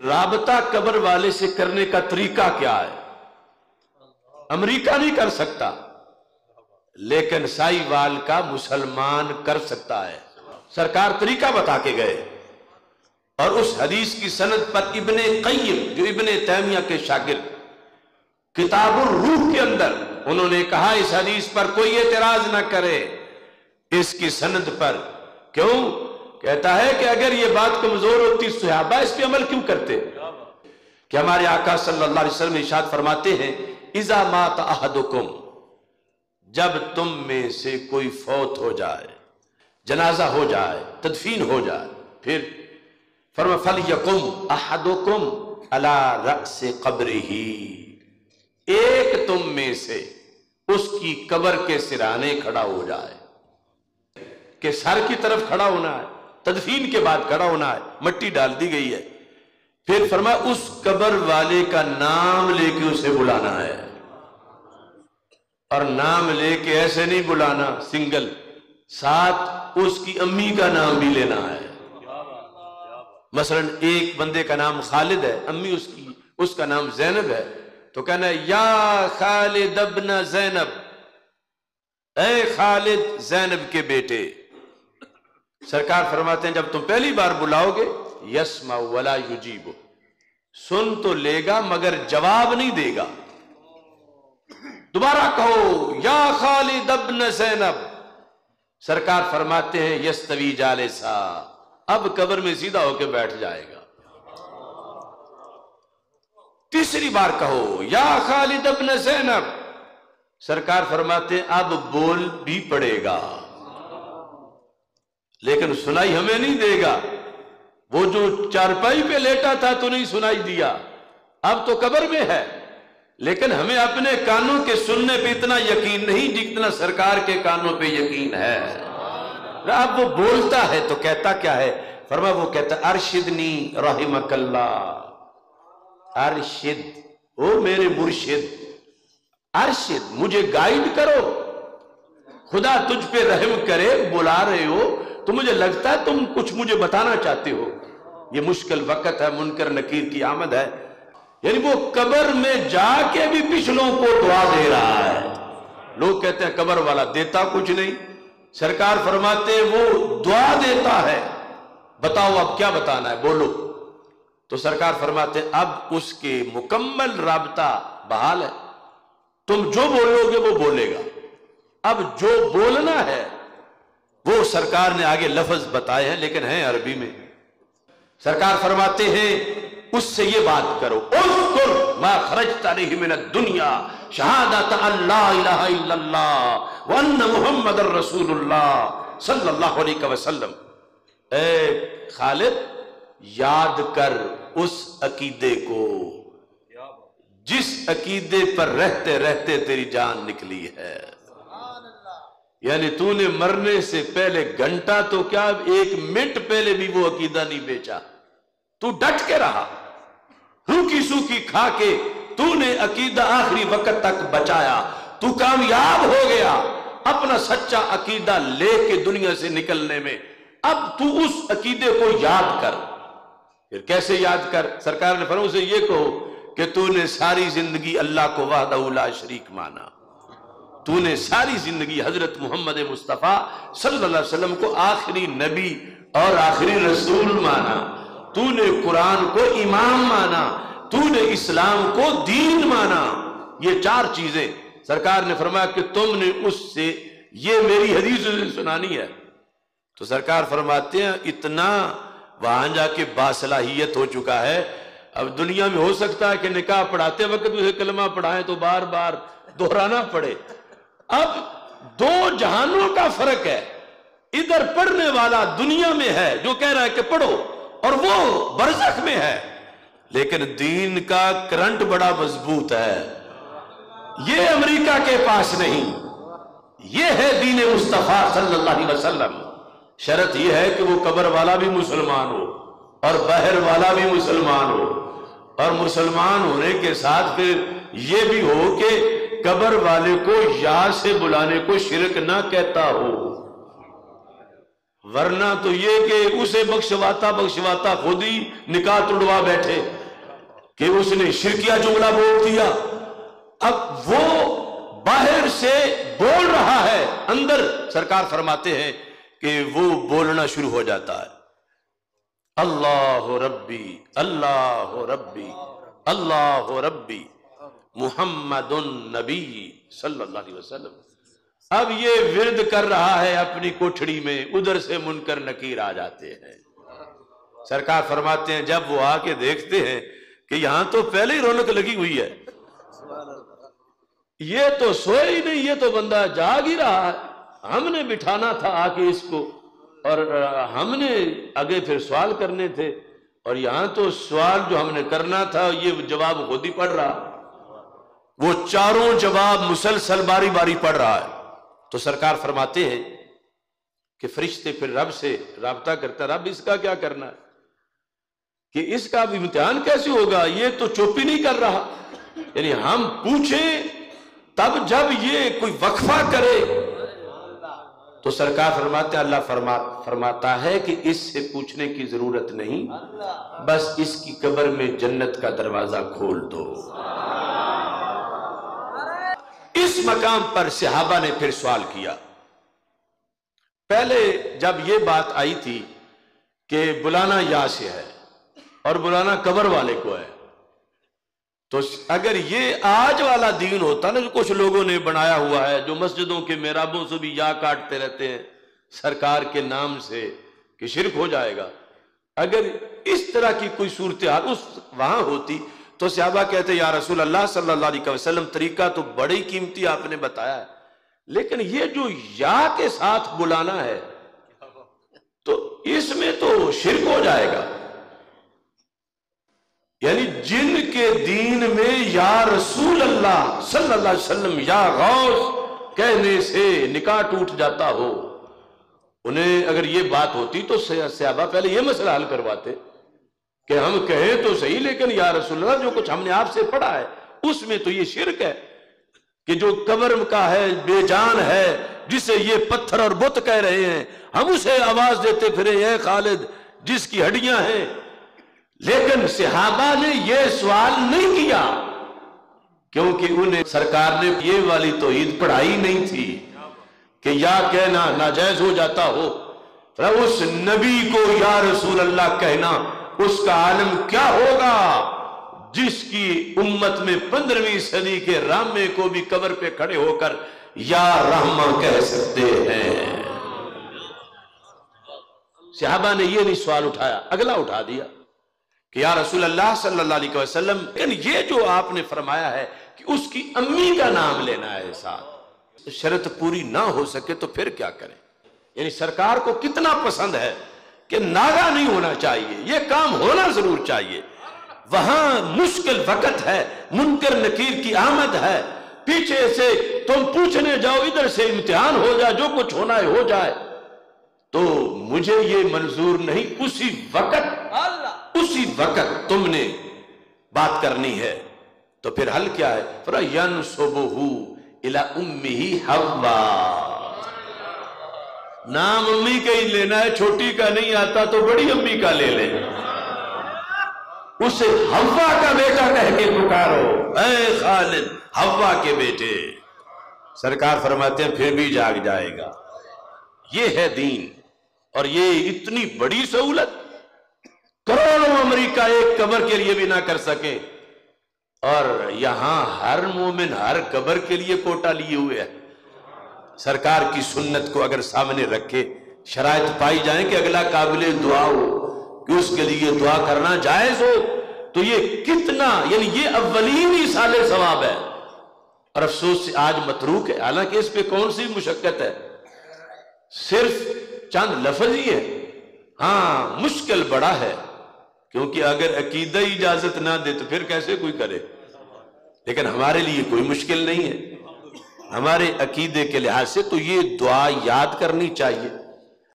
رابطہ قبر والے سے کرنے کا طریقہ کیا ہے؟ امریکہ نہیں کر سکتا، لیکن سائی وال کا مسلمان کر سکتا ہے۔ سرکار طریقہ بتا کے گئے، اور اس حدیث کی سند پر ابن قیم جو ابن تیمیہ کے شاگرد، کتاب الروح کے اندر انہوں نے کہا اس حدیث پر کوئی اعتراض نہ کرے اس کی سند پر۔ کیوں؟ کہتا ہے کہ اگر یہ بات کمزور ہوتی صحابہ اس پہ عمل کیوں کرتے؟ کہ ہمارے آقا صلی اللہ علیہ وسلم ارشاد فرماتے ہیں اذا مات احدکم، جب تم میں سے کوئی فوت ہو جائے، جنازہ ہو جائے، تدفین ہو جائے، پھر فرما فَلْيَقُمْ أَحَدُكُمْ عَلَى رَأْسِ قَبْرِهِ، ایک تم میں سے اس کی قبر کے سرانے کھڑا ہو جائے، کہ سر کی طرف کھڑا ہونا ہے، تدفین کے بعد کھڑا ہونا ہے، مٹی ڈال دی گئی ہے، پھر فرمایا اس قبر والے کا نام لے کے اسے بلانا ہے، اور نام لے کے ایسے نہیں بلانا سنگل، ساتھ اس کی امی کا نام بھی لینا ہے۔ مثلا ایک بندے کا نام خالد ہے، امی اس کا نام زینب ہے، تو کہنا ہے یا خالد ابن زینب، اے خالد زینب کے بیٹے۔ سرکار فرماتے ہیں جب تم پہلی بار بلاؤ گے یسمع ولا یجیب، سن تو لے گا مگر جواب نہیں دے گا۔ دوبارہ کہو یا خالد ابن زینب، سرکار فرماتے ہیں یستوی جالسا، اب قبر میں سیدھا ہو کے بیٹھ جائے گا۔ تیسری بار کہو یا خالد ابن زینب، سرکار فرماتے ہیں اب بول بھی پڑے گا، لیکن سنائی ہمیں نہیں دے گا۔ وہ جو چارپائی پہ لیٹا تھا تو نہیں سنائی دیا، اب تو قبر میں ہے، لیکن ہمیں اپنے کانوں کے سننے پہ اتنا یقین نہیں جتنا سرکار کے کانوں پہ یقین ہے۔ اب وہ بولتا ہے تو کہتا کیا ہے؟ فرمایا وہ کہتا ارشدنی رحمک اللہ، ارشد، او میرے مرشد، ارشد، مجھے گائیڈ کرو، خدا تجھ پہ رحم کرے، بلا رہے ہو تو مجھے لگتا ہے تم کچھ مجھے بتانا چاہتے ہو، یہ مشکل وقت ہے، منکر نکیر کی آمد ہے۔ یعنی وہ قبر میں جا کے بھی پچھلوں کو دعا دے رہا ہے۔ لوگ کہتے ہیں قبر والا دیتا کچھ نہیں، سرکار فرماتے ہیں وہ دعا دیتا ہے، بتاؤ اب کیا بتانا ہے، بولو۔ تو سرکار فرماتے ہیں اب اس کے مکمل رابطہ بحال ہے، تم جو بولو گے وہ بولے گا، اب جو بولنا ہے وہ سرکار نے آگے لفظ بتائے ہیں لیکن ہیں عربی میں۔ سرکار فرماتے ہیں اس سے یہ بات کرو اذکر ما خرجت علیہ من الدنیا شہادت ان لا الہ الا اللہ وان محمد الرسول اللہ صلی اللہ علیہ وسلم۔ اے خالد یاد کر اس عقیدے کو جس عقیدے پر رہتے رہتے تیری جان نکلی ہے، یعنی تو نے مرنے سے پہلے گھنٹہ تو کیا ایک منٹ پہلے بھی وہ عقیدہ نہیں بیچا، تو ڈٹ کے رہا، روکی سوکی کھا کے تو نے عقیدہ آخری وقت تک بچایا، تو کامیاب ہو گیا اپنا سچا عقیدہ لے کے دنیا سے نکلنے میں۔ اب تو اس عقیدے کو یاد کر۔ پھر کیسے یاد کر؟ سرکار نے فرمایا اسے یہ کہو کہ تو نے ساری زندگی اللہ کو وحدہ لا شریک مانا، تو نے ساری زندگی حضرت محمد مصطفیٰ صلی اللہ علیہ وسلم کو آخری نبی اور آخری رسول مانا، تو نے قرآن کو امام مانا، تو نے اسلام کو دین مانا۔ یہ چار چیزیں سرکار نے فرمایا کہ تم نے اس سے یہ میری حدیث سنانی ہے۔ تو سرکار فرماتے ہیں اتنا وہاں جا کے باصلاحیت ہو چکا ہے، اب دنیا میں ہو سکتا ہے کہ نکاح پڑھاتے وقت اسے کلمہ پڑھائیں تو بار بار دہرانا پڑے۔ اب دو جہانوں کا فرق ہے، ادھر پڑھنے والا دنیا میں ہے جو کہہ رہا ہے کہ پڑھو، اور وہ برزخ میں ہے، لیکن دین کا کرنٹ بڑا مضبوط ہے، یہ امریکہ کے پاس نہیں، یہ ہے دین مصطفیٰ صلی اللہ علیہ وسلم۔ شرط یہ ہے کہ وہ قبر والا بھی مسلمان ہو اور باہر والا بھی مسلمان ہو، اور مسلمان ہونے کے ساتھ پھر یہ بھی ہو کہ قبر والے کو یا سے بلانے کو شرک نہ کہتا ہو، ورنہ تو یہ کہ اسے بخشواتا خود ہی نکاح توڑوا بیٹھے کہ اس نے شرکیہ جملہ بول دیا. اب وہ باہر سے بول رہا ہے، اندر سرکار فرماتے ہیں کہ وہ بولنا شروع ہو جاتا ہے، اللہ ربی اللہ ربی اللہ ربی محمد النبی صلی اللہ علیہ وسلم. اب یہ ورد کر رہا ہے اپنی کوٹھڑی میں، ادھر سے منکر نکیر آ جاتے ہیں. سرکار فرماتے ہیں جب وہ آ کے دیکھتے ہیں کہ یہاں تو پہلے ہی رونق لگی ہوئی ہے، یہ تو سوئے ہی نہیں، یہ تو بندہ جاگ ہی رہا ہے، ہم نے بٹھانا تھا آ کے اس کو، اور ہم نے آگے پھر سوال کرنے تھے، اور یہاں تو سوال جو ہم نے کرنا تھا یہ جواب خود ہی پڑھ رہا. وہ چاروں جواب مسلسل باری باری پڑھ رہا ہے. تو سرکار فرماتے ہیں کہ فرشتے پھر رب سے رابطہ کرتا، رب اس کا کیا کرنا ہے، کہ اس کا بھی امتحان کیسے ہوگا، یہ تو چپ ہی نہیں کر رہا. یعنی ہم پوچھیں تب جب یہ کوئی وقفہ کرے تو سرکار فرماتے ہیں، اللہ فرماتا ہے کہ اس سے پوچھنے کی ضرورت نہیں، بس اس کی قبر میں جنت کا دروازہ کھول دو. اس مقام پر صحابہ نے پھر سوال کیا. پہلے جب یہ بات آئی تھی کہ بلانا یا سے ہے اور بلانا قبر والے کو ہے، تو اگر یہ آج والا دین ہوتا نا جو کچھ لوگوں نے بنایا ہوا ہے، جو مسجدوں کے محرابوں سے بھی یا کاٹتے رہتے ہیں سرکار کے نام سے کہ شرک ہو جائے گا، اگر اس طرح کی کوئی صورتحال وہاں ہوتی تو صحابہ کہتے یا رسول اللہ صلی اللہ علیہ وسلم طریقہ تو بڑی قیمتی آپ نے بتایا ہے، لیکن یہ جو یا کے ساتھ بلانا ہے تو اس میں تو شرک ہو جائے گا. یعنی جن کے دین میں یا رسول اللہ صلی اللہ علیہ وسلم یا غوث کہنے سے نکاح ٹوٹ جاتا ہو، انہیں اگر یہ بات ہوتی تو صحابہ پہلے یہ مسئلہ حل کرواتے کہ ہم کہیں تو صحیح لیکن یا رسول اللہ جو کچھ ہم نے آپ سے پڑھا ہے اس میں تو یہ شرک ہے کہ جو قبر کا ہے، بے جان ہے، جسے یہ پتھر اور بت کہہ رہے ہیں، ہم اسے آواز دیتے پھرے اے خالد جس کی ہڈیاں ہیں. لیکن صحابہ نے یہ سوال نہیں کیا کیونکہ انہیں سرکار نے یہ والی توحید پڑھائی نہیں تھی کہ یا کہنا ناجائز ہو جاتا ہو. اس نبی کو یا رسول اللہ کہنا اس کا عالم کیا ہوگا جس کی امت میں 15ویں صدی کے رامے کو بھی قبر پہ کھڑے ہو کر یا رحمہ کہہ سکتے ہیں. صحابہ نے یہ نہیں سوال اٹھایا، اگلا اٹھا دیا کہ یا رسول اللہ صلی اللہ علیہ وسلم یہ جو آپ نے فرمایا ہے کہ اس کی امی کا نام لینا ہے ساتھ، شرط پوری نہ ہو سکے تو پھر کیا کریں. یعنی سرکار کو کتنا پسند ہے کہ ناغہ نہیں ہونا چاہیے، یہ کام ہونا ضرور چاہیے. وہاں مشکل وقت ہے، منکر نکیر کی آمد ہے، پیچھے سے تم پوچھنے جاؤ، ادھر سے امتحان ہو جائے، جو کچھ ہونا ہے ہو جائے، تو مجھے یہ منظور نہیں. اسی وقت تم نے بات کرنی ہے. تو پھر حل کیا ہے؟ فَيَنْسُبُهُ إِلَىٰ أُمِّهِ حَوَّا. نام امی کا ہی لینا ہے، چھوٹی کا نہیں آتا تو بڑی امی کا لے لیں. اسے حوا کا بیٹا کہہ کے پکارو، اے خالد حوا کے بیٹے. سرکار فرماتے ہیں پھر بھی جاگ جائے گا. یہ ہے دین، اور یہ اتنی بڑی سہولت کروڑوں امریکہ ایک قبر کے لیے بھی نہ کر سکے، اور یہاں ہر مومن ہر قبر کے لیے کوٹا لیے ہوئے ہے. سرکار کی سنت کو اگر سامنے رکھے، شرائط پائی جائیں کہ اگلا قابل دعا ہو کہ اس کے لیے دعا کرنا جائز ہو، تو یہ کتنا، یعنی یہ اولین ہی سال ثواب ہے. اور افسوس سے آج متروک ہے، حالانکہ اس پہ کون سی مشقت ہے، صرف چند لفظ ہی ہے. ہاں مشکل بڑا ہے، کیونکہ اگر عقیدہ اجازت نہ دے تو پھر کیسے کوئی کرے. لیکن ہمارے لیے کوئی مشکل نہیں ہے، ہمارے عقیدے کے لحاظ سے تو یہ دعا یاد کرنی چاہیے.